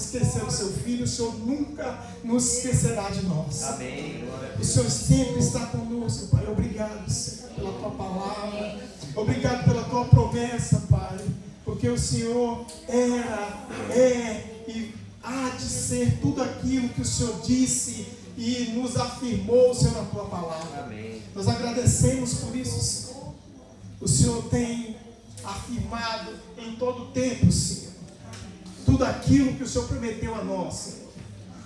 esqueceu do seu filho, o Senhor nunca nos esquecerá de nós. Amém. O Senhor sempre está conosco, Pai. Obrigado, Senhor, pela tua palavra. Obrigado pela tua promessa, Pai. Porque o Senhor era, é e há de ser tudo aquilo que o Senhor disse e nos afirmou, Senhor, na tua palavra. Amém. Nós agradecemos por isso, Senhor. O Senhor tem afirmado em todo o tempo, Senhor, tudo aquilo que o Senhor prometeu a nós, Senhor.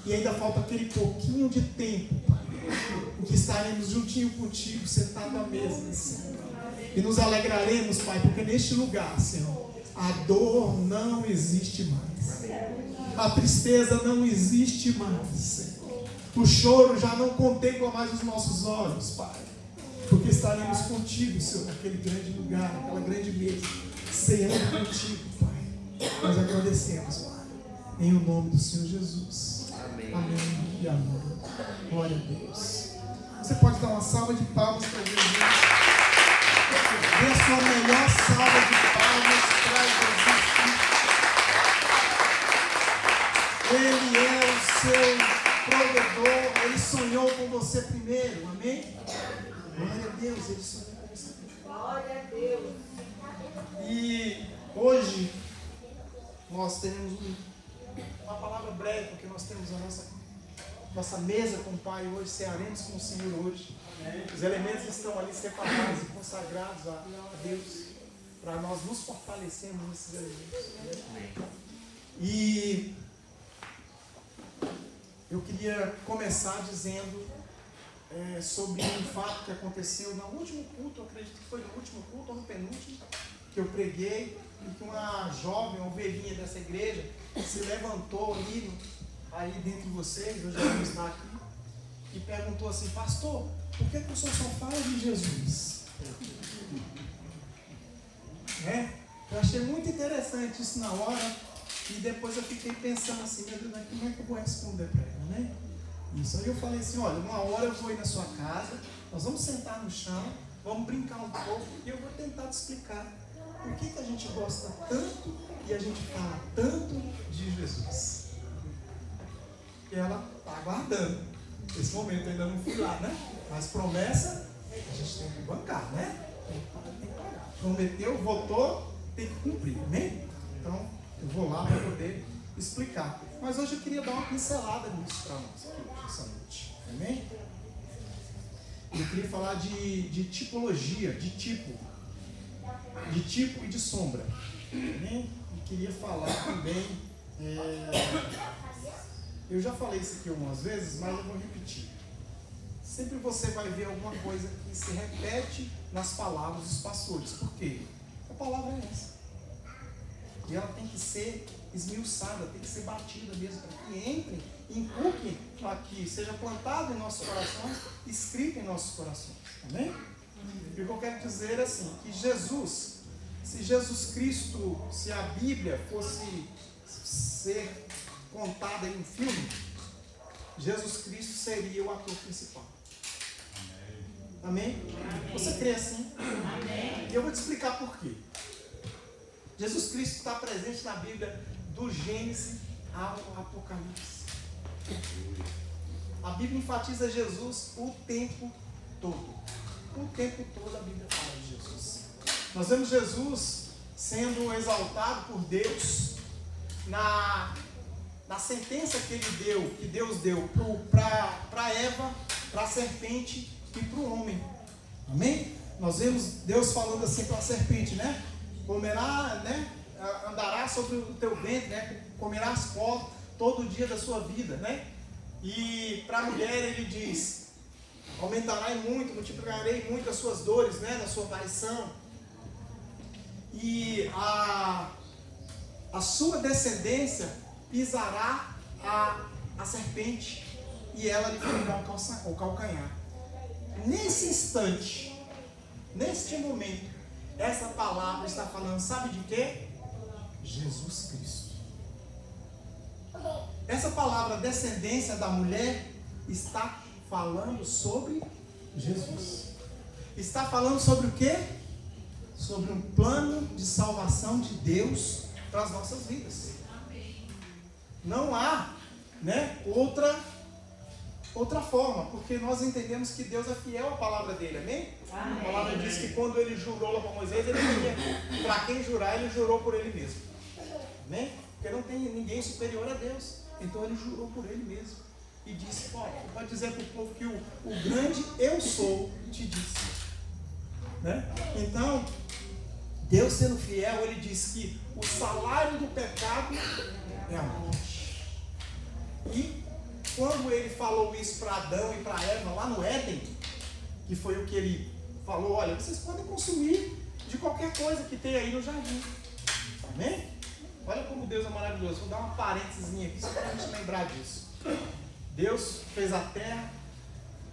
E ainda falta aquele pouquinho de tempo, Pai, em que estaremos juntinho contigo, sentado à mesa, Senhor. E nos alegraremos, Pai, porque neste lugar, Senhor, a dor não existe mais. A tristeza não existe mais, Senhor. O choro já não contempla mais os nossos olhos, Pai. Porque estaremos contigo, Senhor, naquele grande lugar, naquela grande mesa, ceando contigo, Pai. Nós agradecemos, Pai, em o nome do Senhor Jesus. Amém. Amém e amém. Glória a Deus. Você pode dar uma salva de palmas para Jesus. Dê a sua melhor salva de palmas para Jesus. Ele é o seu provedor. Ele sonhou com você primeiro. Amém? Glória a Deus. Ele sonhou com você primeiro. Glória a Deus. E hoje nós teremos uma palavra breve, porque nós temos a nossa mesa com o Pai hoje, cearemos com o Senhor hoje. Os elementos estão ali separados e consagrados a Deus, para nós nos fortalecermos nesses elementos. E eu queria começar dizendo sobre um fato que aconteceu no último culto, eu acredito que foi no último culto ou no penúltimo, que eu preguei, e que uma jovem, uma ovelhinha dessa igreja, se levantou aí dentre vocês, hoje ela não está aqui, e perguntou assim: pastor, por que o senhor só fala de Jesus? Eu achei muito interessante isso na hora, e depois eu fiquei pensando assim: meu Deus, como é que eu vou responder para ela, né? Isso aí eu falei assim: olha, uma hora eu vou ir na sua casa, nós vamos sentar no chão, vamos brincar um pouco, e eu vou tentar te explicar por que a gente gosta tanto e a gente fala tanto de Jesus. E ela está aguardando. Esse momento eu ainda não fui lá, né? Mas promessa, a gente tem que bancar, né? Tem que pagar. Prometeu, votou, tem que cumprir, amém? Então, eu vou lá para poder explicar. Mas hoje eu queria dar uma pincelada nisso para nós aqui hoje, essa noite, amém? Eu queria falar de tipologia, de tipo e de sombra, amém? E queria falar também, eu já falei isso aqui algumas vezes, mas eu vou repetir. Sempre você vai ver alguma coisa que se repete nas palavras dos pastores. Por quê? A palavra é essa. E ela tem que ser esmiuçada, tem que ser batida mesmo, para que entre, inculque, para que seja plantado em nossos corações, escrito em nossos corações. Amém? E o que eu quero dizer é assim, que Jesus, se Jesus Cristo, se a Bíblia fosse ser contada em um filme, Jesus Cristo seria o ator principal. Amém? Você crê assim? Amém. E eu vou te explicar por quê. Jesus Cristo está presente na Bíblia do Gênesis ao Apocalipse. A Bíblia enfatiza Jesus o tempo todo. O tempo todo a Bíblia fala de Jesus. Nós vemos Jesus sendo exaltado por Deus na sentença que Deus deu para Eva, para a serpente e para o homem. Amém? Nós vemos Deus falando assim para a serpente, né? Comerá, né? Andará sobre o teu ventre, né? Comerás pó todo dia da sua vida, né? E para a mulher ele diz: aumentará muito, multiplicarei muito as suas dores, né? Na sua aparição. E a sua descendência pisará a serpente e ela lhe ferirá o calcanhar. Nesse instante, neste momento, essa palavra está falando, sabe de quê? Jesus Cristo. Essa palavra descendência da mulher está falando sobre Jesus. Está falando sobre o quê? Sobre um plano de salvação de Deus para as nossas vidas. Não há, né, outra forma, porque nós entendemos que Deus é fiel à palavra dele, amém? Amém. A palavra diz que quando ele jurou lá para Moisés, ele tinha, para quem jurar, ele jurou por ele mesmo, amém? Porque não tem ninguém superior a Deus, então ele jurou por ele mesmo e disse, pode dizer para o povo que o grande eu sou te disse, né? Então, Deus sendo fiel, ele diz que o salário do pecado é a morte. E quando ele falou isso para Adão e para Eva lá no Éden, que foi o que ele falou, olha, vocês podem consumir de qualquer coisa que tem aí no jardim. Amém? Olha como Deus é maravilhoso. Vou dar uma parênteses aqui só para a gente lembrar disso. Deus fez a terra,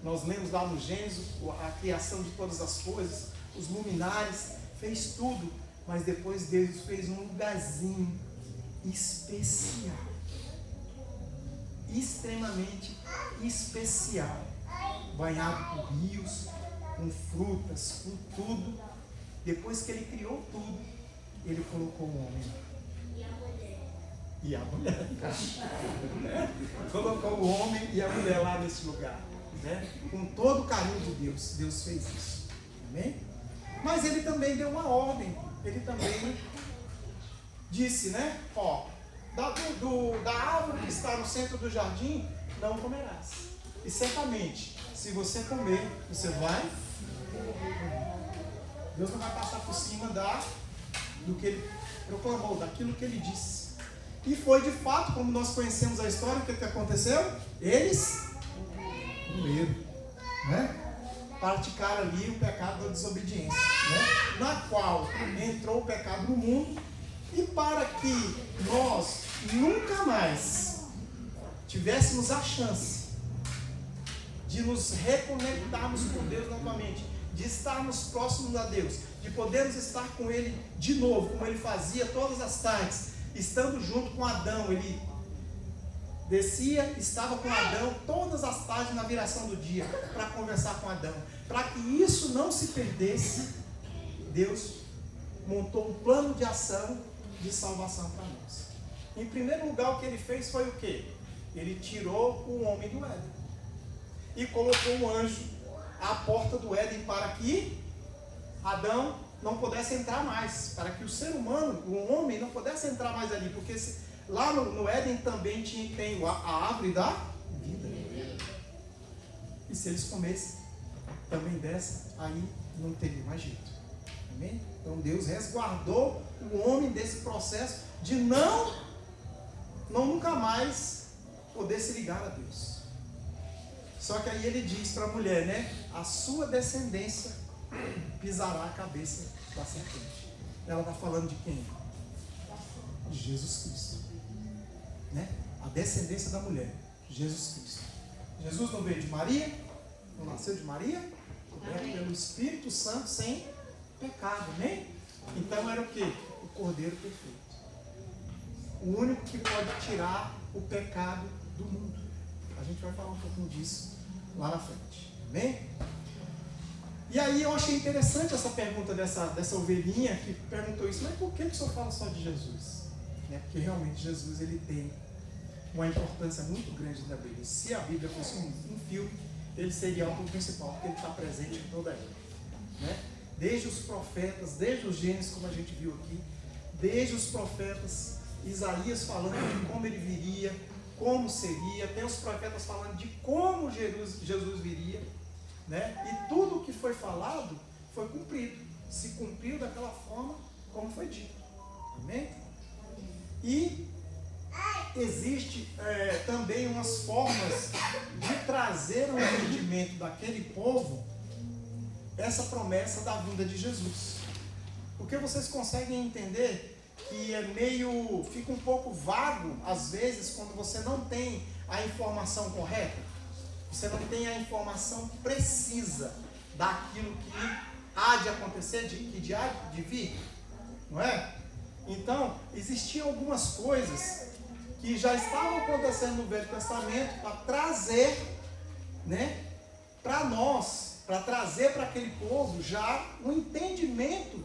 nós lemos lá no Gênesis, a criação de todas as coisas, os luminares, fez tudo, mas depois Deus fez um lugarzinho especial, extremamente especial, banhado por rios, com frutas, com tudo. Depois que ele criou tudo, ele colocou o homem e a mulher. Colocou o homem e a mulher lá nesse lugar, né? Com todo o carinho de Deus, Deus fez isso, amém? Mas ele também deu uma ordem, ele também disse, né? Da árvore que está no centro do jardim, não comerás. E certamente, se você comer, você vai. Deus não vai passar por cima do que ele proclamou, daquilo que ele disse. E foi de fato, como nós conhecemos a história, o que aconteceu? Eles comeram, né? Praticaram ali o pecado da desobediência, né? Na qual entrou o pecado no mundo, e para que nós nunca mais tivéssemos a chance de nos reconectarmos com Deus novamente, de estarmos próximos a Deus, de podermos estar com Ele de novo, como Ele fazia todas as tardes, estando junto com Adão. Ele descia, estava com Adão todas as tardes na viração do dia, para conversar com Adão. Para que isso não se perdesse, Deus montou um plano de ação de salvação para nós. Em primeiro lugar, o que ele fez foi o quê? Ele tirou o homem do Éden e colocou um anjo à porta do Éden para que Adão não pudesse entrar mais, para que o ser humano, o homem, não pudesse entrar mais ali, porque lá no Éden também tem a árvore da vida. E se eles comessem também dessa, aí não teria mais jeito. Amém? Então Deus resguardou o homem desse processo de não nunca mais poder se ligar a Deus. Só que aí ele diz para a mulher, né? A sua descendência pisará a cabeça da serpente. Ela está falando de quem? De Jesus Cristo, né? A descendência da mulher, Jesus Cristo. Jesus não veio de Maria, não nasceu de Maria, coberto pelo Espírito Santo, sem pecado, né? Então era o que? O Cordeiro perfeito, o único que pode tirar o pecado do mundo. A gente vai falar um pouquinho disso lá na frente, amém? E aí eu achei interessante essa pergunta dessa ovelhinha que perguntou isso, mas por que o senhor fala só de Jesus? Porque realmente Jesus ele tem uma importância muito grande na Bíblia. Se a Bíblia fosse um filme, ele seria o principal, porque ele está presente em toda ela, né? Desde os profetas, desde os Gênesis, como a gente viu aqui, desde os profetas, Isaías falando de como ele viria, como seria, tem os profetas falando de como Jesus viria, né? E tudo o que foi falado foi cumprido, se cumpriu daquela forma como foi dito, amém? E existe também umas formas de trazer ao entendimento daquele povo essa promessa da vinda de Jesus, porque vocês conseguem entender que fica um pouco vago às vezes quando você não tem a informação correta, você não tem a informação precisa daquilo que há de acontecer, que há de vir, não é? Então, existiam algumas coisas que já estavam acontecendo no Velho Testamento para trazer, né, para nós, para trazer para aquele povo já um entendimento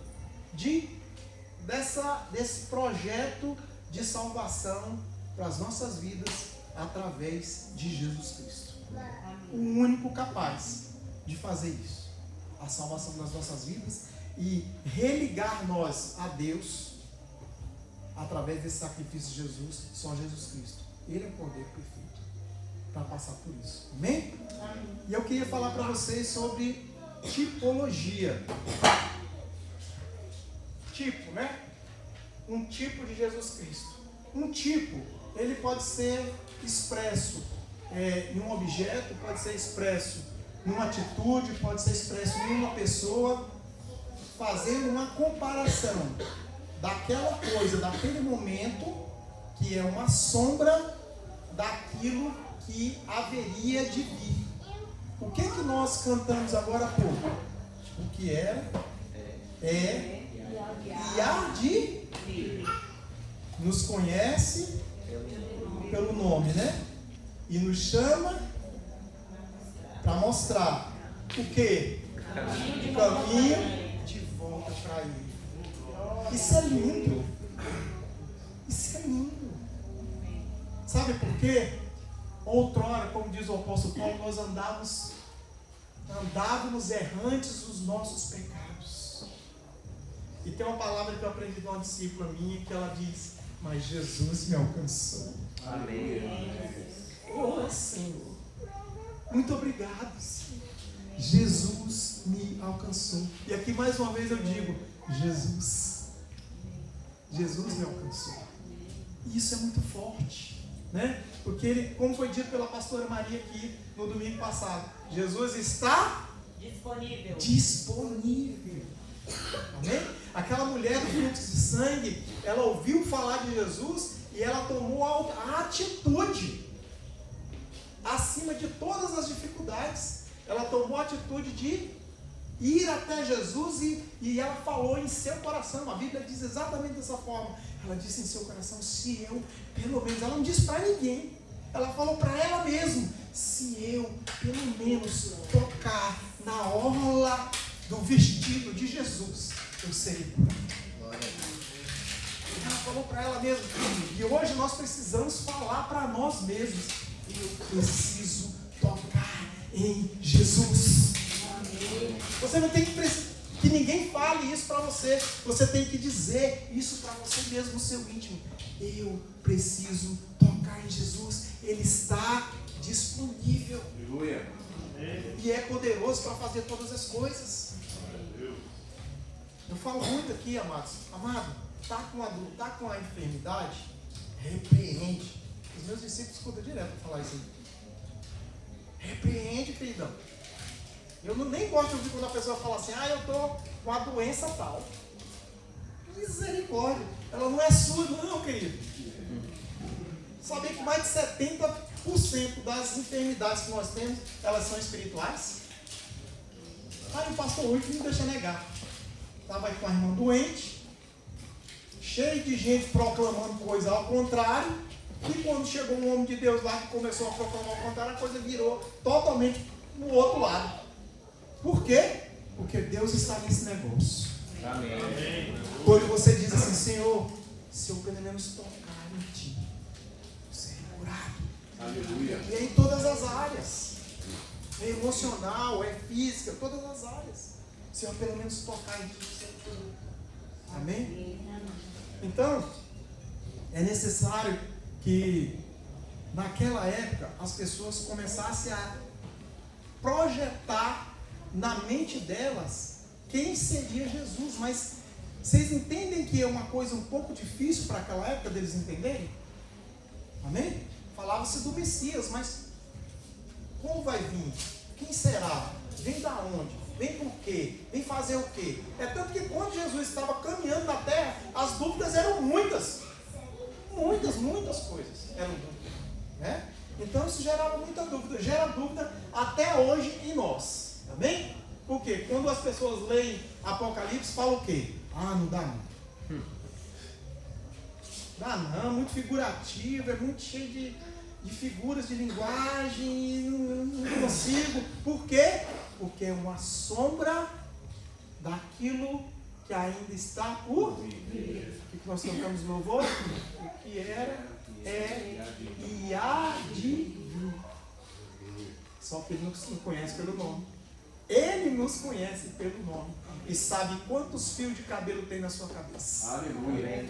desse projeto de salvação para as nossas vidas através de Jesus Cristo. O único capaz de fazer isso. A salvação das nossas vidas e religar nós a Deus através desse sacrifício de Jesus, só Jesus Cristo. Ele é o poder perfeito para passar por isso. Amém? E eu queria falar para vocês sobre tipologia. Tipo, né? Um tipo de Jesus Cristo. Um tipo, ele pode ser expresso em um objeto, pode ser expresso numa atitude, pode ser expresso em uma pessoa, fazendo uma comparação daquela coisa, daquele momento, que é uma sombra daquilo que haveria de vir. O que nós cantamos agora há pouco? O que era, é e há de vir. Nos conhece pelo nome, né? E nos chama para mostrar o quê? O caminho de volta para Ele. Isso é lindo. Isso é lindo. Sabe por quê? Outrora, como diz o apóstolo Paulo, nós andávamos errantes dos nossos pecados. E tem uma palavra que eu aprendi de uma discípula minha, que ela diz: mas Jesus me alcançou. Amém. Oh, Senhor, muito obrigado, Senhor. Jesus me alcançou. E aqui mais uma vez eu digo: Jesus me alcançou. E isso é muito forte, né? Porque ele, como foi dito pela pastora Maria aqui no domingo passado, Jesus está disponível. Amém? Aquela mulher do fluxo de sangue, ela ouviu falar de Jesus e ela tomou a atitude, acima de todas as dificuldades, ela tomou a atitude de ir até Jesus e ela falou em seu coração. A Bíblia diz exatamente dessa forma. Ela disse em seu coração: se eu, pelo menos, ela não disse para ninguém, ela falou para ela mesma: se eu, pelo menos, tocar na orla do vestido de Jesus, eu serei curado. Ela falou para ela mesma. E hoje nós precisamos falar para nós mesmos: eu preciso tocar em Jesus. Você não tem que ninguém fale isso para você. Você tem que dizer isso para você mesmo, no seu íntimo: eu preciso tocar em Jesus. Ele está disponível. Aleluia. E é poderoso para fazer todas as coisas. Eu falo muito aqui, amados. Amado, está com a enfermidade? Repreende. Os meus discípulos escutam direto falar isso aí. Repreende, queridão. Eu nem gosto de ouvir quando a pessoa fala assim: eu estou com a doença tal. Misericórdia. Ela não é sua, não, querido. Sabia que mais de 70% das enfermidades que nós temos, elas são espirituais? Aí o pastor Rui não deixa negar. Estava aí com a irmã doente, cheio de gente proclamando coisa ao contrário, e quando chegou um homem de Deus lá que começou a proclamar ao contrário, a coisa virou totalmente no outro lado. Por quê? Porque Deus está nesse negócio. Amém. Quando você diz assim: Senhor, se eu pelo menos tocar em Ti, eu serei curado. Aleluia. E é em todas as áreas. É emocional, é física, todas as áreas. Se eu pelo menos tocar em Ti, eu serei curado. Amém? Então, é necessário que naquela época as pessoas começassem a projetar na mente delas quem seria Jesus. Mas vocês entendem que é uma coisa um pouco difícil para aquela época deles entenderem? Amém? Falava-se do Messias, mas como vai vir? Quem será? Vem da onde? Vem por quê? Vem fazer o quê? É tanto que quando Jesus estava caminhando na terra, as dúvidas eram muitas. Muitas coisas eram dúvidas, né? Então isso gerava muita dúvida. Gera dúvida até hoje em nós. Amém? Por quê? Quando as pessoas leem Apocalipse, falam o quê? Não dá não. Dá não, muito figurativo, é muito cheio de figuras de linguagem, não consigo. Por quê? Porque é uma sombra daquilo que ainda está por vir. O que nós cantamos no louvor? O que era, e adivinha. Só que ele nos conhece pelo nome. Ele nos conhece pelo nome. E sabe quantos fios de cabelo tem na sua cabeça. Aleluia.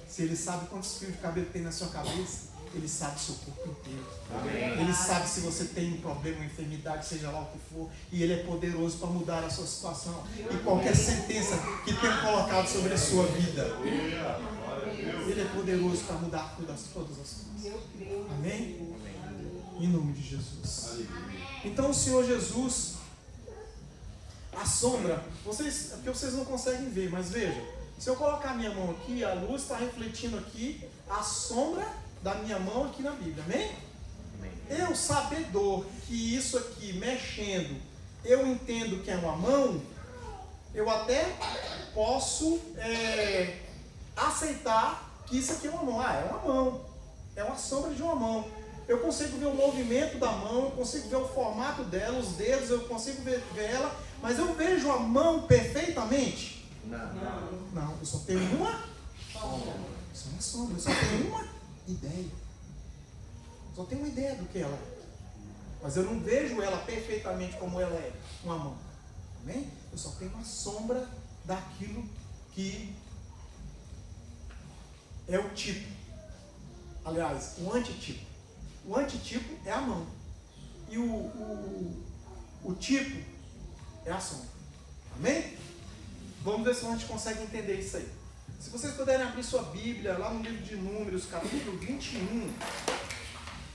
Se ele sabe quantos fios de cabelo tem na sua cabeça, ele sabe o seu corpo inteiro. Amém. Ele sabe se você tem um problema, uma enfermidade, seja lá o que for. E ele é poderoso para mudar a sua situação. E qualquer sentença que tenha colocado sobre a sua vida, ele é poderoso para mudar todas as coisas. Amém? Em nome de Jesus. Então o Senhor Jesus, a sombra, vocês, porque vocês não conseguem ver, mas veja, se eu colocar a minha mão aqui, a luz está refletindo aqui a sombra da minha mão aqui na Bíblia, amém? Eu, sabedor que isso aqui, mexendo, eu entendo que é uma mão, eu até posso aceitar que isso aqui é uma mão. Ah, é uma mão, é uma sombra de uma mão. Eu consigo ver o movimento da mão, eu consigo ver o formato dela, os dedos, eu consigo ver ela, mas eu vejo a mão perfeitamente? Não, eu só tenho uma sombra, eu só tenho uma ideia. Eu só tenho uma ideia do que ela é. Mas eu não vejo ela perfeitamente como ela é, uma mão. Amém? Eu só tenho uma sombra daquilo que é o tipo. Aliás, o antitipo. O antitipo é a mão. E o tipo é a sombra. Amém? Vamos ver se a gente consegue entender isso aí. Se vocês puderem abrir sua Bíblia, lá no livro de Números, capítulo 21,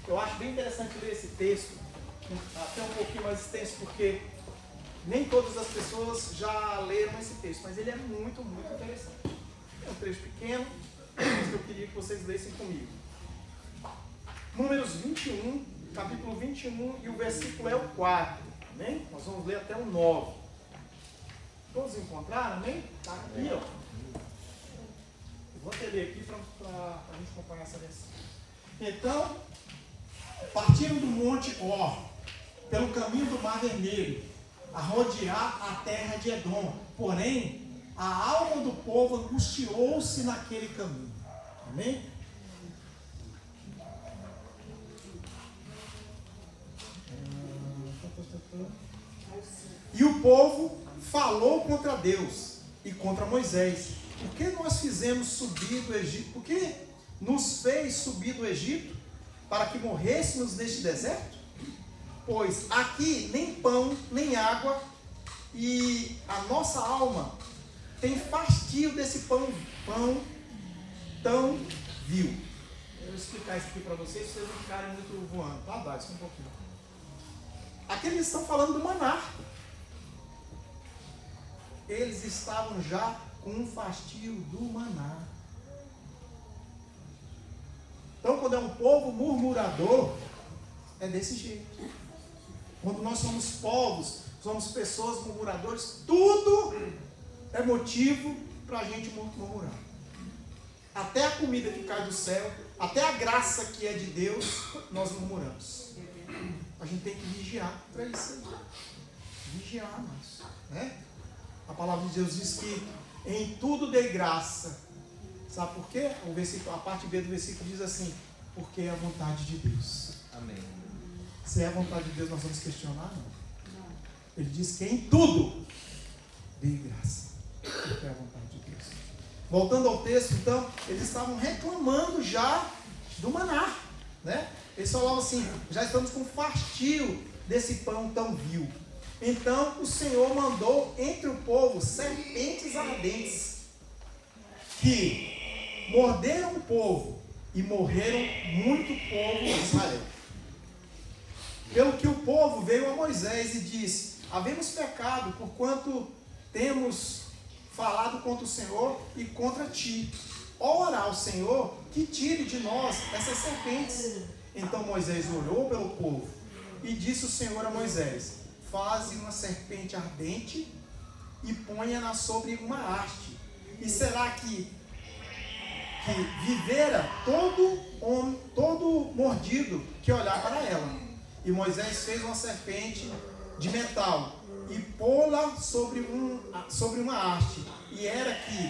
eu acho bem interessante ler esse texto, até um pouquinho mais extenso, porque nem todas as pessoas já leram esse texto, mas ele é muito, muito interessante. É um trecho pequeno, mas eu queria que vocês lessem comigo. Números 21, capítulo 21, e o versículo é o 4, amém? Nós vamos ler até o 9. Todos encontraram, amém? Está aqui, ó. Eu vou até ler aqui para a gente acompanhar essa versão. Então, partiram do monte Or, pelo caminho do Mar Vermelho, a rodear a terra de Edom. Porém, a alma do povo angustiou-se naquele caminho. Amém? E o povo falou contra Deus e contra Moisés. Por que nós fizemos subir do Egito? Por que nos fez subir do Egito para que morrêssemos neste deserto? Pois aqui nem pão, nem água, e a nossa alma tem fastio desse pão tão vil. Eu vou explicar isso aqui para vocês não ficarem muito voando. Tá, dá isso um pouquinho. Aqui eles estão falando do maná. Eles estavam já com um fastio do maná. Então, quando é um povo murmurador, é desse jeito. Quando nós somos povos, somos pessoas murmuradoras, tudo é motivo para a gente murmurar. Até a comida que cai do céu, até a graça que é de Deus, nós murmuramos. A gente tem que vigiar para isso. Vigiar, né? A palavra de Deus diz que em tudo dê graça. Sabe por quê? A parte B do versículo diz assim: porque é a vontade de Deus. Amém. Se é a vontade de Deus, nós vamos questionar? Não. Ele diz que em tudo dê graça. Porque é a vontade de Deus. Voltando ao texto, então, eles estavam reclamando já do maná, né? Eles falavam assim: já estamos com fastio desse pão tão vil. Então o Senhor mandou entre o povo serpentes ardentes, que morderam o povo e morreram muito povo de Israel. Pelo que o povo veio a Moisés e disse: havemos pecado, porquanto temos falado contra o Senhor e contra ti. Ora ao Senhor que tire de nós essas serpentes. Então Moisés orou pelo povo e disse o Senhor a Moisés: faze uma serpente ardente e ponha-na sobre uma haste. E será que viverá todo mordido que olhar para ela. E Moisés fez uma serpente de metal e pô-la sobre uma haste. E era que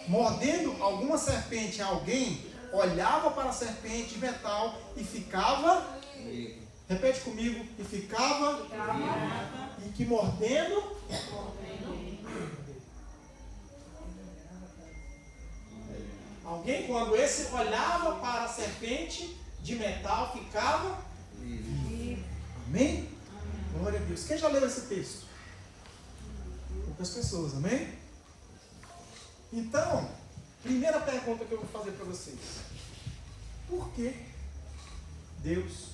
mordendo alguma serpente a alguém, olhava para a serpente de metal e ficava, repete comigo, e ficava, e que mordendo, alguém quando esse olhava para a serpente de metal ficava, amém? Glória a Deus. Quem já leu esse texto? Poucas pessoas, amém? Então, primeira pergunta que eu vou fazer para vocês. Por que Deus,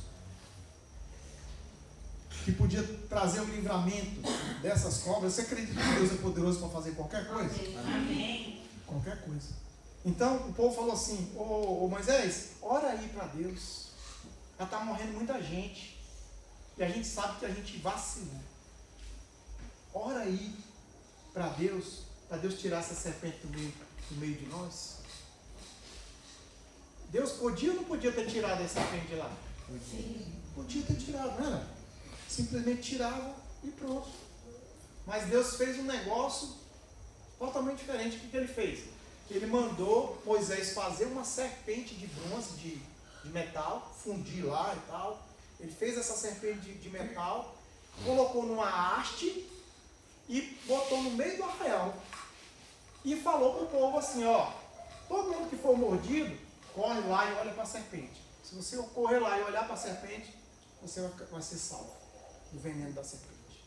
que podia trazer o livramento dessas cobras, você acredita que Deus é poderoso para fazer qualquer coisa? Amém. Qualquer coisa. Então, o povo falou assim, ô Moisés, ora aí para Deus. Já está morrendo muita gente. E a gente sabe que a gente vacilou. Ora aí para Deus tirar essa serpente do meio de nós. Deus podia ou não podia ter tirado essa serpente de lá? Podia ter tirado, não era? Simplesmente tirava e pronto. Mas Deus fez um negócio totalmente diferente. O que ele fez? Ele mandou Moisés fazer uma serpente de bronze, de metal, fundir lá e tal. Ele fez essa serpente de metal, colocou numa haste e botou no meio do arraial. E falou para o povo assim, ó, todo mundo que for mordido, corre lá e olha para a serpente. Se você correr lá e olhar para a serpente, você vai ser salvo do veneno da serpente.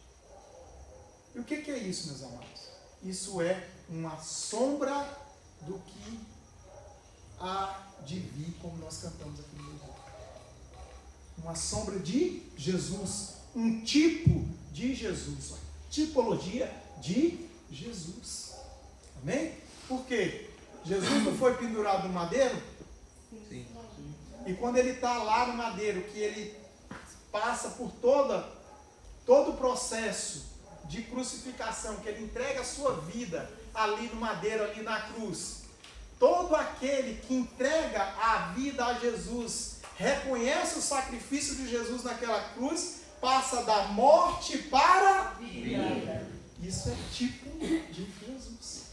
E o que é isso, meus amados? Isso é uma sombra do que há de vir, como nós cantamos aqui no louvor. Uma sombra de Jesus, um tipo de Jesus, tipologia de Jesus. Amém? Por quê? Jesus não foi pendurado no madeiro? Sim. E quando ele está lá no madeiro, que ele passa por todo o processo de crucificação, que ele entrega a sua vida ali no madeiro, ali na cruz, todo aquele que entrega a vida a Jesus, reconhece o sacrifício de Jesus naquela cruz, passa da morte para a vida. Isso é tipo de Jesus.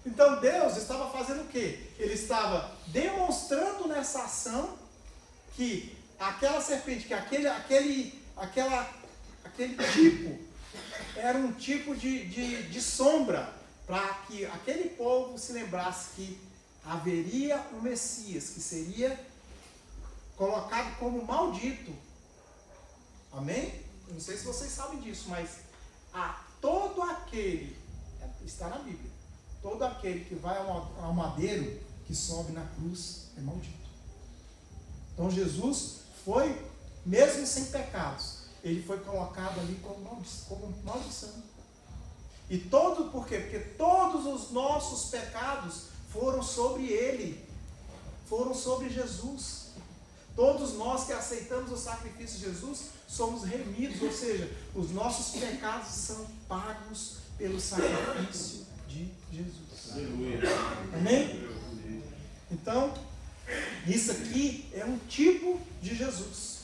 Então Deus estava fazendo o quê? Ele estava demonstrando nessa ação que aquela serpente, que aquele tipo era um tipo de sombra, para que aquele povo se lembrasse que haveria um Messias, que seria colocado como maldito. Amém? Não sei se vocês sabem disso, mas todo aquele, está na Bíblia, todo aquele que vai ao madeiro, que sobe na cruz, é maldito. Então Jesus foi, mesmo sem pecados, ele foi colocado ali como maldição. E por quê? Porque todos os nossos pecados foram sobre ele, foram sobre Jesus. Todos nós que aceitamos o sacrifício de Jesus somos remidos, ou seja, os nossos pecados são pagos pelo sacrifício de Jesus. Aleluia. Amém? Então, isso aqui é um tipo de Jesus.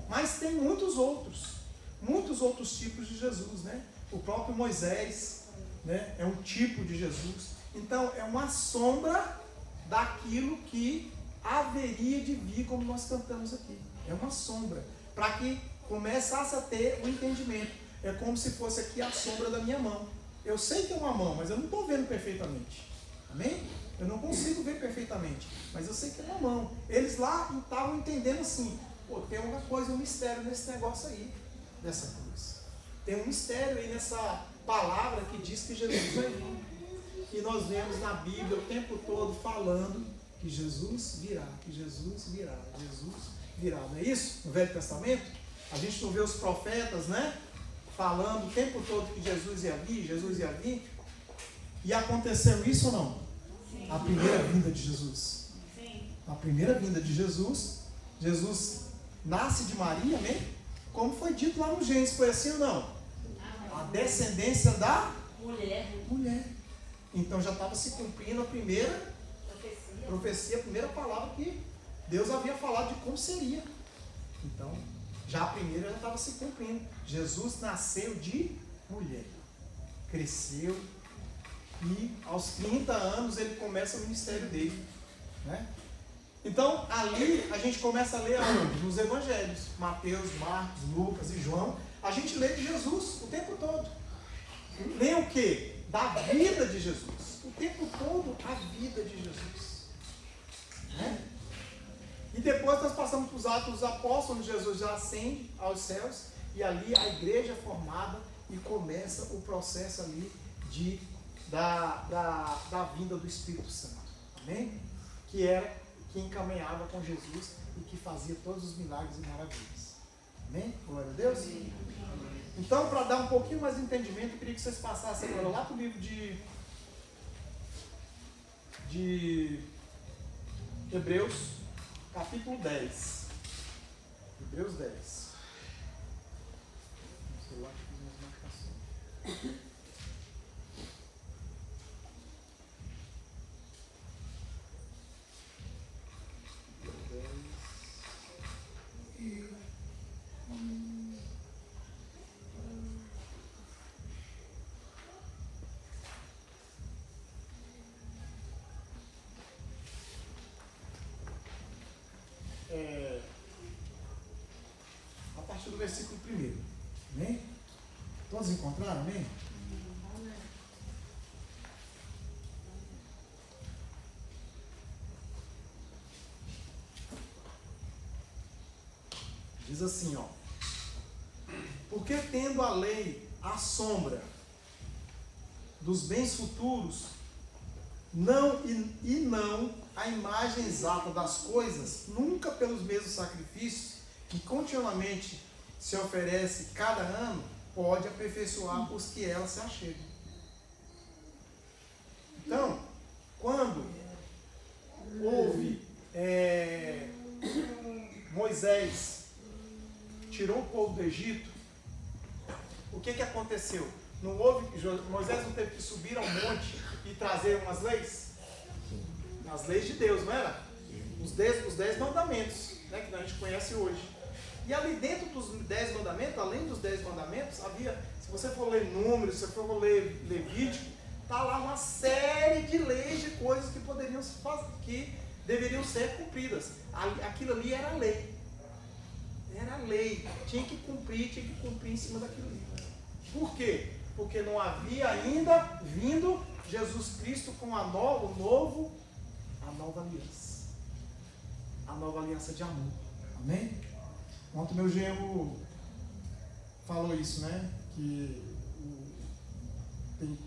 Mas tem muitos outros tipos de Jesus, né? O próprio Moisés, né, é um tipo de Jesus. Então, é uma sombra daquilo que haveria de vir, como nós cantamos aqui. É uma sombra, para que começasse a ter o entendimento. É como se fosse aqui a sombra da minha mão. Eu sei que é uma mão, mas eu não estou vendo perfeitamente. Amém? Eu não consigo ver perfeitamente, mas eu sei que é uma mão. Eles lá estavam entendendo assim, pô, tem alguma coisa, um mistério nesse negócio aí, dessa cruz. Tem um mistério aí nessa palavra que diz que Jesus vai vir. E nós vemos na Bíblia o tempo todo falando que Jesus virá, que Jesus virá, Jesus virá. Não é isso? No Velho Testamento, a gente não vê os profetas, né? Falando o tempo todo que Jesus ia vir, Jesus ia vir. E aconteceu isso ou não? Sim. A primeira vinda de Jesus. Sim. A primeira vinda de Jesus, Jesus nasce de Maria, amém? Como foi dito lá no Gênesis, foi assim ou não? A descendência da mulher. Então já estava se cumprindo a primeira profecia, a primeira palavra que Deus havia falado de como seria. Então, já a primeira já estava se cumprindo. Jesus nasceu de mulher. Cresceu, E aos 30 anos ele começa o ministério dele, né? Então ali a gente começa a ler aonde? Nos evangelhos, Mateus, Marcos, Lucas e João. A gente lê de Jesus o tempo todo. Lê o quê? Da vida de Jesus. O tempo todo a vida de Jesus, né? E depois nós passamos para os Atos dos Apóstolos, onde Jesus já ascende aos céus, e ali a igreja é formada e começa o processo ali da vinda do Espírito Santo. Amém? Que encaminhava com Jesus e que fazia todos os milagres e maravilhas. Amém? Glória a Deus. Então, para dar um pouquinho mais de entendimento, eu queria que vocês passassem agora lá para o livro de Hebreus, capítulo 10. Hebreus 10. No celular que tem umas marcações. A partir do versículo 1. Amém? Todos encontraram? Amém? Diz assim, ó. Porque tendo a lei a sombra dos bens futuros, não a imagem exata das coisas, nunca pelos mesmos sacrifícios que continuamente se oferece cada ano, pode aperfeiçoar os que ela se achegam. Então, quando houve Moisés tirou o povo do Egito, o que aconteceu? Moisés não teve que subir ao monte e trazer umas leis? As leis de Deus, não era? Os 10 mandamentos, né, que a gente conhece hoje. E ali dentro dos 10 mandamentos, além dos 10 mandamentos, havia, se você for ler Números, se você for ler Levítico, está lá uma série de leis, de coisas que que deveriam ser cumpridas. Aquilo ali era lei. Era lei. Tinha que cumprir em cima daquilo ali. Por quê? Porque não havia ainda vindo Jesus Cristo com a nova aliança. A nova aliança de amor. Amém? Ontem meu genro falou isso, né? Que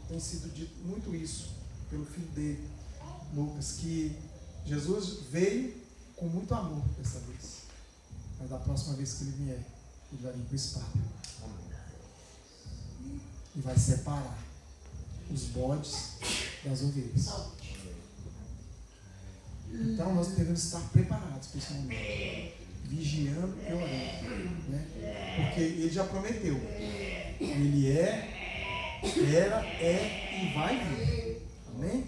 tem sido dito muito isso pelo filho dele, Lucas, que Jesus veio com muito amor dessa vez. Mas da próxima vez que ele vier, ele vai vir com espada. E vai separar os bodes das ovelhas. Então nós devemos estar preparados para esse momento, vigiando e orando, né? Porque ele já prometeu. Ele era, e vai vir. Amém?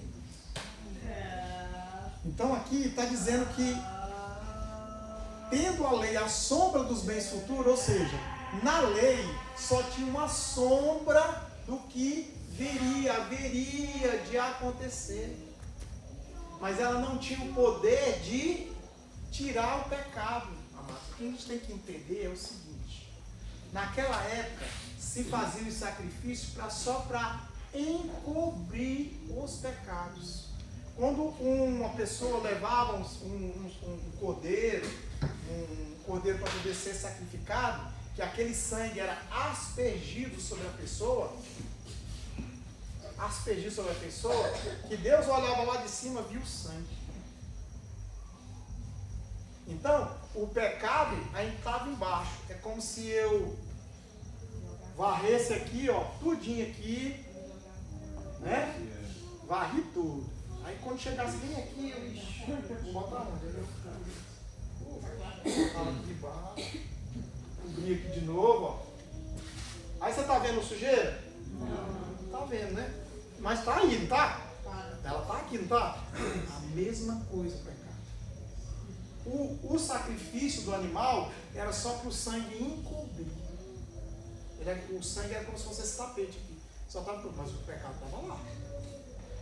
Então aqui está dizendo que tendo a lei a sombra dos bens futuros, ou seja, na lei só tinha uma sombra do que haveria de acontecer. Mas ela não tinha o poder de tirar o pecado. O que a gente tem que entender é o seguinte: naquela época se faziam os sacrifícios só para encobrir os pecados. Quando uma pessoa levava um cordeiro para poder ser sacrificado, que aquele sangue era aspergido sobre a pessoa, que Deus olhava lá de cima e via o sangue. Então, o pecado ainda estava embaixo. É como se eu varresse aqui, ó, tudinho aqui, né? Varri tudo. Aí quando chegasse bem aqui, eu vou botar onde? Botar aqui debaixo. Cobrir aqui de novo, ó. Aí você tá vendo sujeira? Não. Tá vendo, né? Mas tá aí, não tá? Ela tá aqui, não tá? A mesma coisa, pecado. O sacrifício do animal era só para o sangue encobrir. O sangue era como se fosse esse tapete aqui. Só estava tudo, mas o pecado estava lá.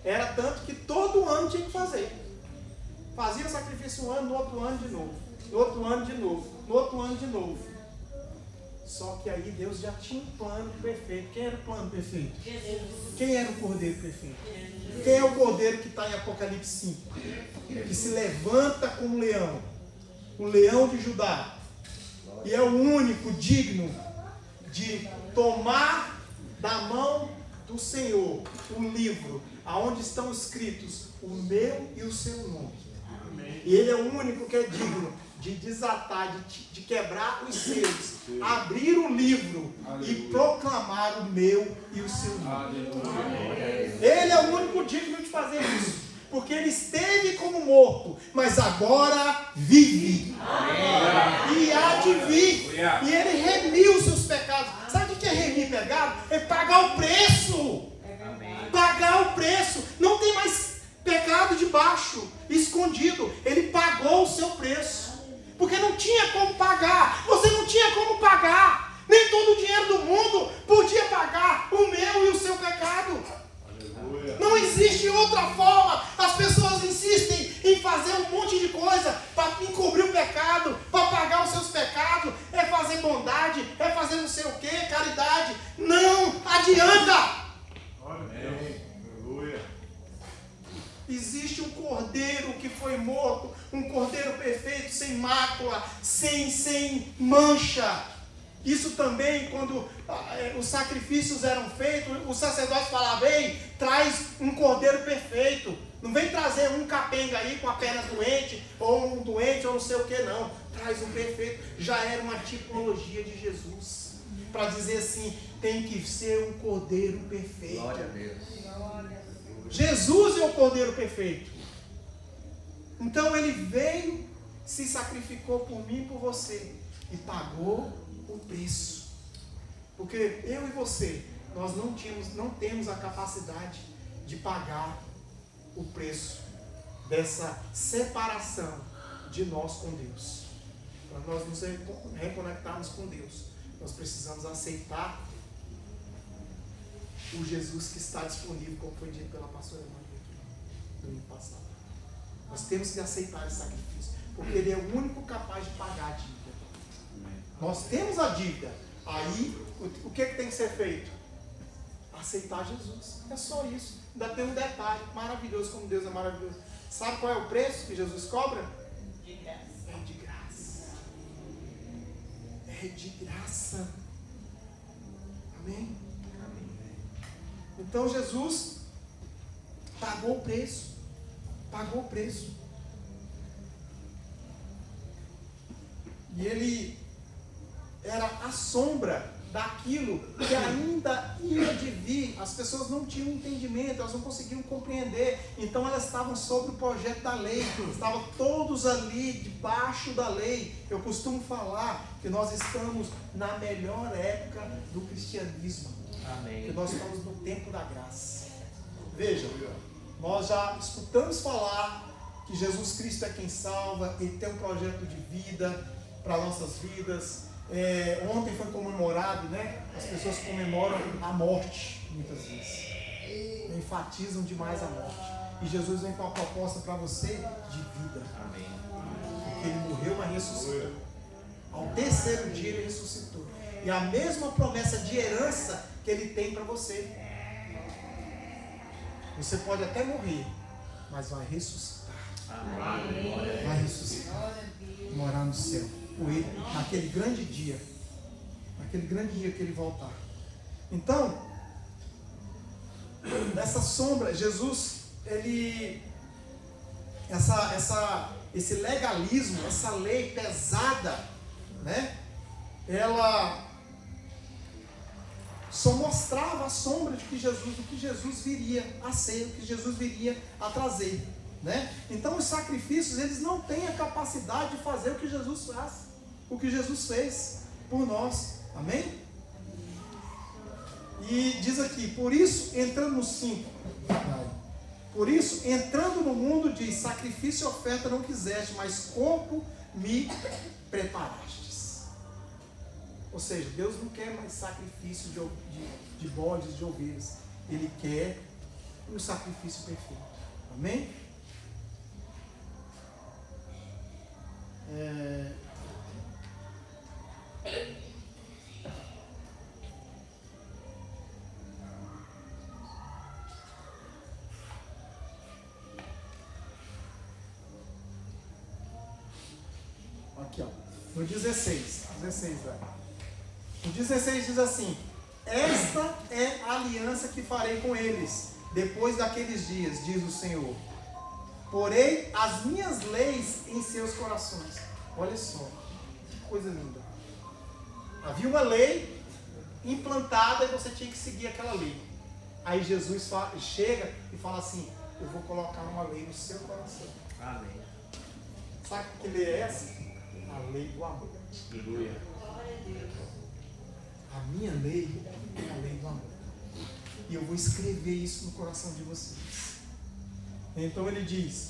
Era tanto que todo ano tinha que fazer. Fazia sacrifício um ano, no outro ano de novo. No outro ano de novo. No outro ano de novo. Só que aí Deus já tinha um plano perfeito. Quem era o plano perfeito? Jesus. Quem era o cordeiro perfeito? Quem é o cordeiro que está em Apocalipse 5? Que se levanta como leão. O leão de Judá. E é o único digno de tomar da mão do Senhor um livro, aonde estão escritos o meu e o seu nome. E ele é o único que é digno de desatar, de quebrar os selos, abrir o livro e proclamar o meu e o seu nome. Ele é o único digno de fazer isso. Porque ele esteve como morto, mas agora vive. E há de vir. E ele remiu os seus pecados. Sabe o que é remir pecado? É pagar o preço. Pagar o preço. Não tem mais pecado debaixo, escondido. Ele pagou o seu preço. Porque não tinha como pagar. Você não tinha como pagar. Nem todo o dinheiro do mundo podia pagar o meu e o seu pecado. Não existe outra forma. As pessoas insistem em fazer um monte de coisa para encobrir o pecado, para pagar os seus pecados. É fazer bondade, é fazer não sei o que, caridade. Não adianta. Existe um cordeiro que foi morto, um cordeiro perfeito, sem mácula, sem mancha. Isso também, quando os sacrifícios eram feitos, os sacerdotes falavam: ei, traz um cordeiro perfeito. Não vem trazer um capenga aí com a perna doente, ou um doente, ou não sei o que, não. Traz um perfeito. Já era uma tipologia de Jesus. Para dizer assim, tem que ser um cordeiro perfeito. Glória a Deus. Jesus é o cordeiro perfeito. Então ele veio, se sacrificou por mim e por você. E pagou o preço. Porque eu e você, nós não temos a capacidade de pagar o preço dessa separação de nós com Deus. Para nós nos reconectarmos com Deus, nós precisamos aceitar o Jesus que está disponível, como foi dito pela pastora Maria aqui no domingo passado. Nós temos que aceitar esse sacrifício, porque Ele é o único capaz de pagar a dívida. Nós temos a dívida. Aí, o que tem que ser feito? Aceitar Jesus. É só isso. Ainda tem um detalhe maravilhoso, como Deus é maravilhoso. Sabe qual é o preço que Jesus cobra? De graça. É de graça. É de graça. Amém? Então Jesus pagou o preço. Pagou o preço. E Ele era a sombra daquilo que ainda ia de vir. As pessoas não tinham entendimento, elas não conseguiam compreender. Então elas estavam sob o projeto da lei. Estavam todos ali debaixo da lei. Eu costumo falar que nós estamos na melhor época do cristianismo. Amém. Que nós estamos no tempo da graça. Veja, nós já escutamos falar que Jesus Cristo é quem salva. Ele tem um projeto de vida para nossas vidas. Ontem foi comemorado, né? As pessoas comemoram a morte muitas vezes, enfatizam demais a morte, e Jesus vem com a proposta para você de vida. Amém. Porque Ele morreu, mas ressuscitou. Ao terceiro dia Ele ressuscitou, e a mesma promessa de herança que Ele tem para você. Você pode até morrer, mas vai ressuscitar. Amém. Vai ressuscitar, morar no céu com Ele, naquele grande dia que Ele voltar. Então, nessa sombra, Jesus, esse legalismo, essa lei pesada, né? Ela só mostrava a sombra do que Jesus viria a ser, o que Jesus viria a trazer, né? Então os sacrifícios, eles não têm a capacidade de fazer o que Jesus faz, o que Jesus fez por nós. Amém? E diz aqui, por isso, entrando no 5, por isso, entrando no mundo, diz: sacrifício e oferta não quiseste, mas corpo me preparastes. Ou seja, Deus não quer mais sacrifício de bodes, de ovelhas. Ele quer e o sacrifício perfeito. Amém? Aqui, ó. No 16, velho. No 16 diz assim: esta é a aliança que farei com eles depois daqueles dias, diz o Senhor. Porei as minhas leis em seus corações. Olha só, que coisa linda. Havia uma lei implantada e você tinha que seguir aquela lei. Aí Jesus chega e fala assim: eu vou colocar uma lei no seu coração. Amém. Sabe que lei é essa? A lei do amor. Aleluia. A minha lei é a lei do amor. E eu vou escrever isso no coração de vocês. Então ele diz: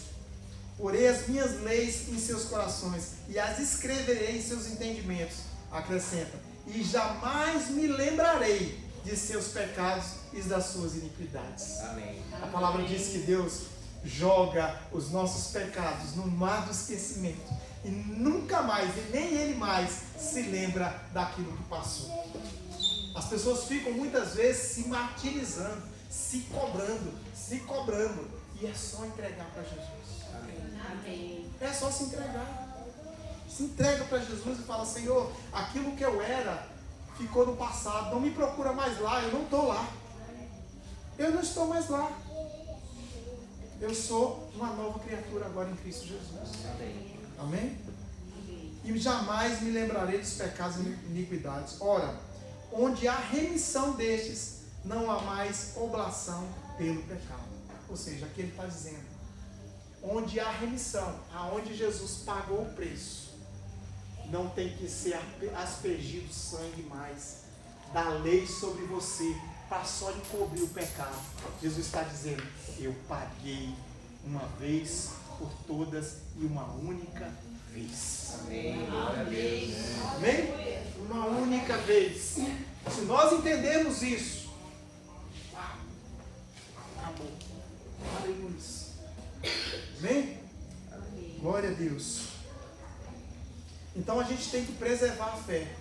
porei as minhas leis em seus corações e as escreverei em seus entendimentos. Acrescenta: e jamais me lembrarei de seus pecados e das suas iniquidades. Amém. A palavra diz que Deus joga os nossos pecados no mar do esquecimento. E nunca mais, e nem Ele mais, se lembra daquilo que passou. As pessoas ficam muitas vezes se martirizando, se cobrando. E é só entregar para Jesus. Amém. É só se entregar. Se entrega para Jesus e fala: Senhor, aquilo que eu era ficou no passado. Não me procura mais lá, eu não estou lá. Eu não estou mais lá. Eu sou uma nova criatura agora em Cristo Jesus. Amém. Amém? E jamais me lembrarei dos pecados e iniquidades. Ora, onde há remissão destes, não há mais oblação pelo pecado. Ou seja, aqui ele está dizendo: onde há remissão, aonde Jesus pagou o preço, não tem que ser aspergido sangue mais da lei sobre você, para só lhe cobrir o pecado. Jesus está dizendo: eu paguei uma vez por todas e uma única vez. Amém. Glória a Deus. Amém? Uma única vez. Se nós entendermos isso, acabou. Aleluia. Amém? Glória a Deus. Então a gente tem que preservar a fé.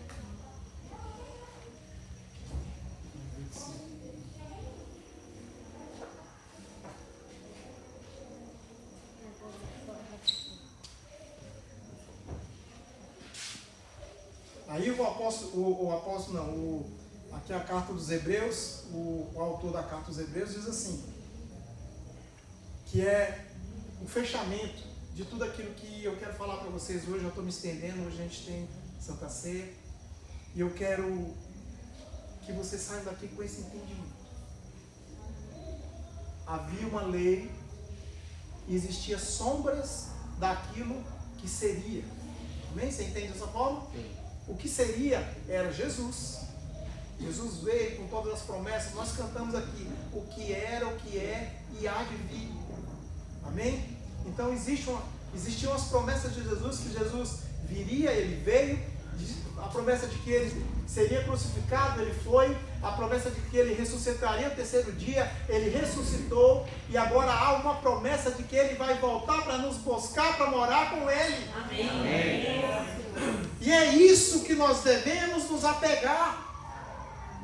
Aí aqui a carta dos Hebreus, o autor da carta dos Hebreus diz assim, que é o fechamento de tudo aquilo que eu quero falar para vocês hoje. Eu estou me estendendo, hoje a gente tem Santa Ceia, e eu quero que vocês saiam daqui com esse entendimento. Havia uma lei, e existiam sombras daquilo que seria. Amém? Você entende dessa forma? Sim. O que seria era Jesus. Jesus veio com todas as promessas. Nós cantamos aqui: o que era, o que é e há de vir. Amém? Então existiam as promessas de Jesus, que Jesus viria, ele veio. A promessa de que ele seria crucificado, ele foi. A promessa de que ele ressuscitaria no terceiro dia, ele ressuscitou. E agora há uma promessa de que ele vai voltar para nos buscar, para morar com ele. Amém. Amém. E é isso que nós devemos nos apegar.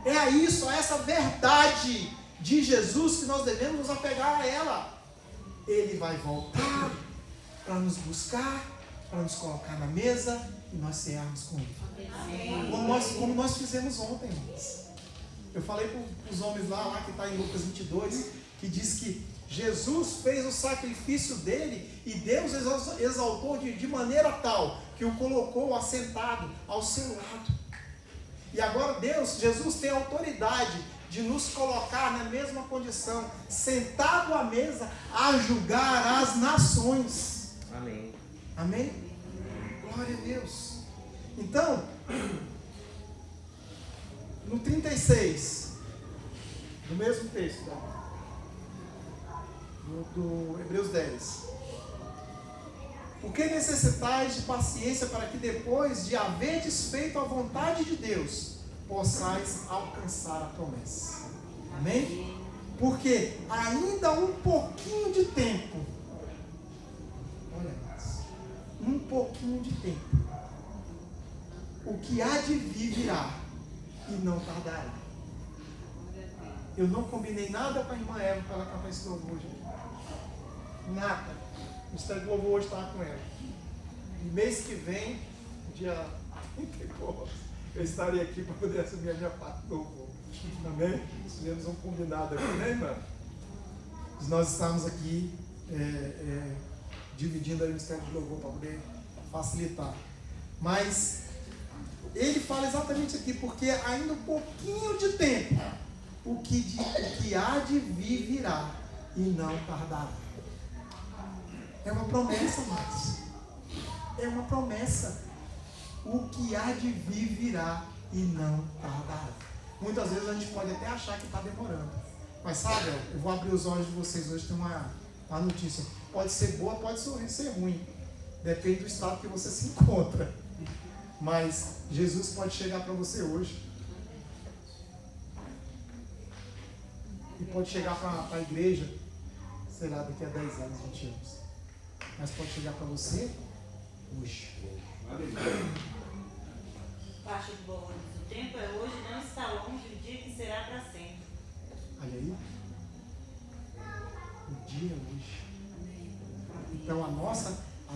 É a isso, a essa verdade de Jesus que nós devemos nos apegar a ela. Ele vai voltar para nos buscar, para nos colocar na mesa e nós cearmos com ele. Como nós fizemos ontem, irmãos. Eu falei para os homens lá que está em Lucas 22, que diz que Jesus fez o sacrifício dele e Deus exaltou de maneira tal que o colocou assentado ao seu lado. E agora Jesus tem autoridade de nos colocar na mesma condição, sentado à mesa, a julgar as nações. Amém. Amém? Glória a Deus. Então, no 36, no mesmo texto, do Hebreus 10. O que necessitais de paciência para que depois de haverdes feito a vontade de Deus, possais alcançar a promessa. Amém? Porque ainda um pouquinho de tempo, olha mais, um pouquinho de tempo, o que há de vir virá e não tardará. Eu não combinei nada com a irmã Eva para ela cantar esse louvor hoje. Nada. O Ministério do Louvor hoje estava com ela. E mês que vem, dia 34, eu estarei aqui para poder assumir a minha parte do louvor. Amém? Tivemos um combinado aqui, né, irmã? Nós estamos aqui dividindo aí o Ministério do Louvor para poder facilitar. Mas ele fala exatamente aqui, porque ainda um pouquinho de tempo, o que há de vir virá e não tardará. É uma promessa, mas é uma promessa. O que há de vir virá e não tardará. Muitas vezes a gente pode até achar que está demorando. Mas sabe, eu vou abrir os olhos de vocês hoje, tem uma notícia. Pode ser boa, pode ser ruim. Depende do estado que você se encontra. Mas Jesus pode chegar para você hoje. E pode chegar para a igreja, sei lá, daqui a 10 anos, 20 anos. Mas pode chegar para você hoje. Parte do bom do tempo é hoje, não está longe o dia que será para sempre. Olha aí. O dia é hoje. Então a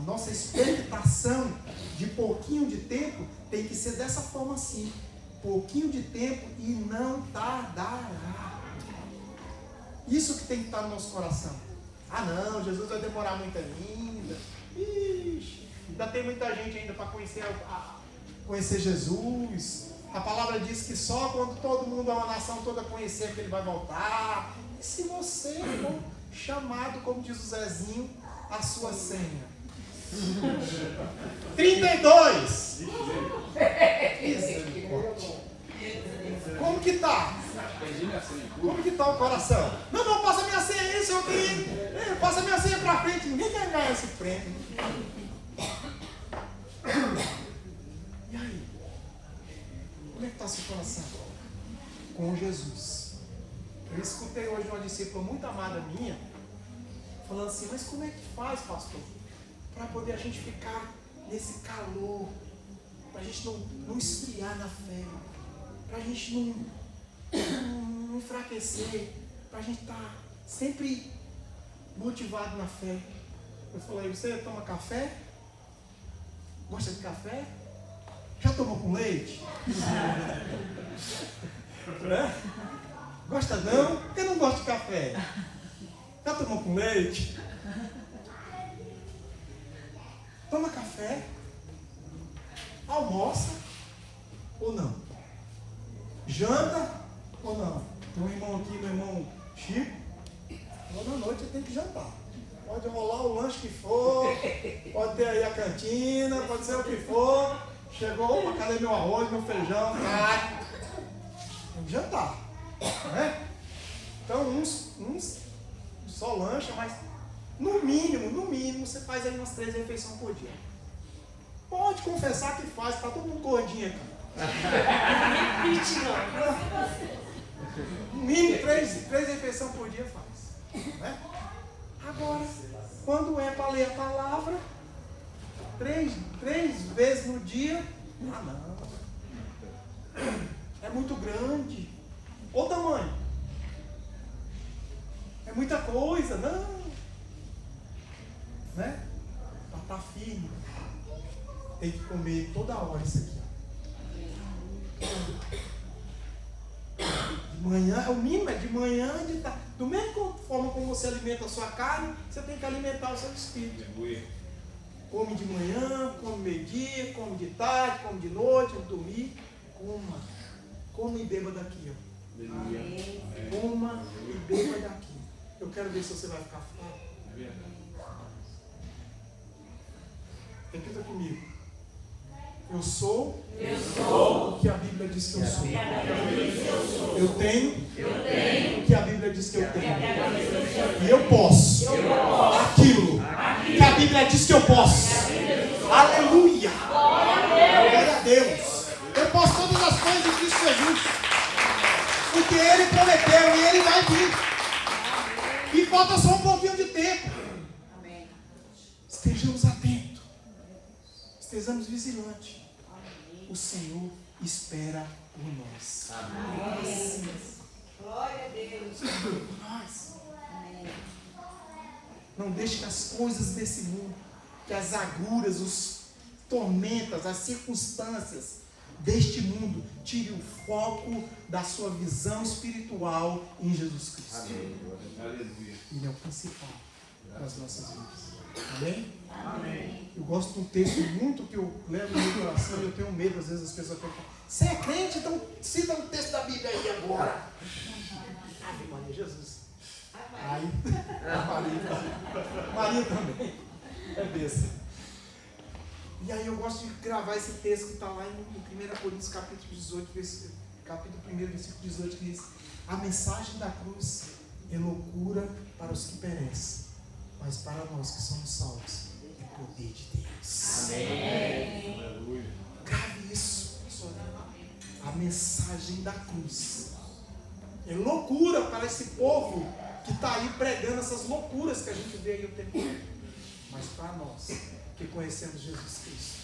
nossa expectação de pouquinho de tempo tem que ser dessa forma assim. Pouquinho de tempo e não tardará. Isso que tem que estar no nosso coração. Ah não, Jesus vai demorar muito ainda. Ixi, ainda tem muita gente ainda para conhecer Jesus. A palavra diz que só quando todo mundo, a nação toda conhecer, que ele vai voltar. E se você for chamado, como diz o Zezinho, a sua senha? 32! Como que tá? Como que tá o coração? Não, passa minha senha aí, seu querido. Passa minha senha pra frente. Ninguém quer ganhar esse prêmio. E aí? Como é que está seu coração? Com Jesus. Eu escutei hoje uma discípula muito amada minha, falando assim, mas como é que faz, pastor? Para poder a gente ficar nesse calor, para a gente não esfriar na fé, para a gente não enfraquecer, para a gente estar sempre motivado na fé. Eu falei, você toma café? Gosta de café? Já tomou com leite? Gosta não? Por que não gosta de café? Já tomou com leite? Toma café? Almoça? Ou não? Janta? Ou não? Tem um irmão aqui, meu irmão Chico. Toda noite tem que jantar. Pode rolar o lanche que for, pode ter aí a cantina, pode ser o que for. Chegou, opa, cadê meu arroz, meu feijão, carne? Tem que jantar, né? Então uns só lancha, mas no mínimo você faz aí umas 3 refeições por dia. Pode confessar que faz, tá todo mundo gordinho aqui. No mínimo 3 refeições por dia faz, né? Agora, quando é para ler a palavra, 3 vezes no dia, não. É muito grande. Ô tamanho. É muita coisa, não. Né? Para estar firme, tem que comer toda hora isso aqui. De manhã, é o mínimo, é de manhã, de tarde. Do mesmo forma como você alimenta a sua carne, você tem que alimentar o seu espírito. Come de manhã, come meio-dia, come de tarde, come de noite, dormir. Coma e beba daqui. Ó. Amém. Coma e beba daqui. Eu quero ver se você vai ficar fraco. Repita comigo. Eu sou o que a Bíblia diz que eu sou. Eu tenho o que a Bíblia diz que eu tenho. E eu posso aquilo que a Bíblia diz que eu posso. Aleluia! Glória a Deus! Eu posso todas as coisas em Cristo Jesus. Porque Ele prometeu e Ele vai vir. estejamos vigilantes. O Senhor espera por nós. Amém. Glória a Deus. Por nós. Não deixe que as coisas desse mundo, que as agruras, os tormentas, as circunstâncias deste mundo tire o foco da sua visão espiritual em Jesus Cristo. Amém. Aleluia. Ele é o principal das nossas vidas. Amém? Amém. Eu gosto de um texto muito que eu levo no meu coração e eu tenho medo, às vezes as pessoas perguntam: você é crente? Então cita um texto da Bíblia aí agora. Ave Maria, Jesus. Aí, Maria também. É desse. E aí eu gosto de gravar esse texto que está lá em 1 Coríntios capítulo 18, capítulo 1, versículo 18, que diz: a mensagem da cruz é loucura para os que perecem, mas para nós que somos salvos é poder de Deus. Amém. Aleluia. Grave isso na sua vida. A mensagem da cruz é loucura para esse povo que está aí pregando essas loucuras que a gente vê aí o tempo todo. Mas para nós que conhecemos Jesus Cristo,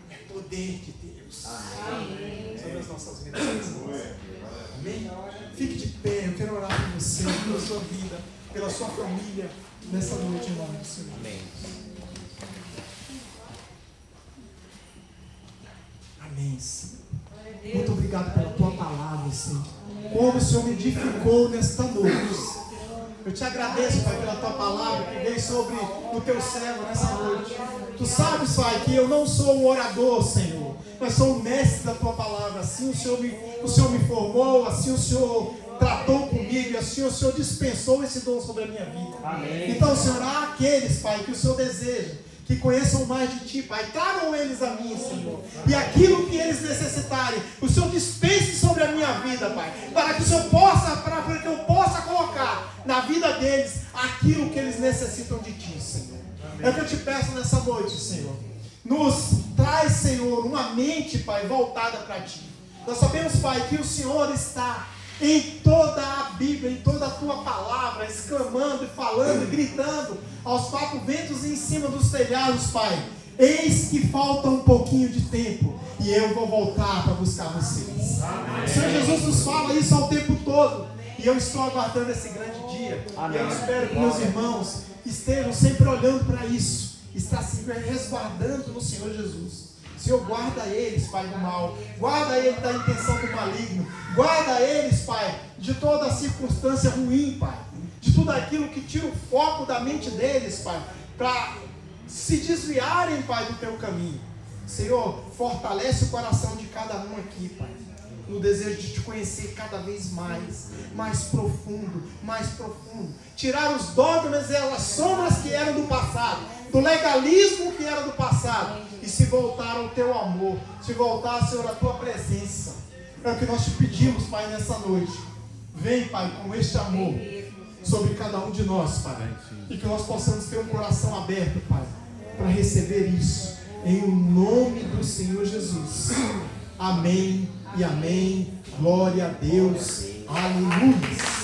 é poder de Deus. Amém. Sobre as nossas vidas. Amém? Fique de pé, eu quero orar por você, pela sua vida, pela sua família, nessa noite em nome do Senhor. Amém. Amém, Senhor. Muito obrigado pela tua palavra, Senhor. Como o Senhor me edificou nesta noite. Eu te agradeço, Pai, pela tua palavra que veio sobre o teu servo nessa noite. Tu sabes, Pai, que eu não sou um orador, Senhor, mas sou um mestre da tua palavra. Assim o Senhor me formou, assim o Senhor tratou comigo, e assim o Senhor dispensou esse dom sobre a minha vida. Amém. Então, Senhor, há aqueles, Pai, que o Senhor deseja que conheçam mais de Ti, Pai. Tragam eles a mim, Senhor. E aquilo que eles necessitarem, o Senhor dispense sobre a minha vida, Pai. Para que o Senhor possa, para que eu possa colocar na vida deles aquilo que eles necessitam de Ti, Senhor. É o que eu te peço nessa noite, Senhor. Nos traz, Senhor, uma mente, Pai, voltada para Ti. Nós sabemos, Pai, que o Senhor está em toda a Bíblia, em toda a Tua palavra, exclamando e falando e gritando aos quatro ventos e em cima dos telhados, Pai. Eis que falta um pouquinho de tempo e eu vou voltar para buscar vocês. Amém. O Senhor Jesus nos fala isso ao tempo todo e eu estou aguardando esse grande dia. Amém. E eu espero que meus irmãos estejam sempre olhando para isso, está se resguardando no Senhor Jesus. Senhor, guarda eles, Pai, do mal. Guarda eles da intenção do maligno. Guarda eles, Pai, de toda a circunstância ruim, Pai. De tudo aquilo que tira o foco da mente deles, Pai, para se desviarem, Pai, do Teu caminho. Senhor, fortalece o coração de cada um aqui, Pai, no desejo de Te conhecer cada vez mais profundo, mais profundo. Tirar os dogmas e as sombras que eram do passado, do legalismo que era do passado, e se voltar ao Teu amor, se voltar, Senhor, à Tua presença. É o que nós Te pedimos, Pai, nessa noite. Vem, Pai, com este amor sobre cada um de nós, Pai, e que nós possamos ter um coração aberto, Pai, para receber isso, em nome do Senhor Jesus. Amém e amém. Glória a Deus. Aleluia.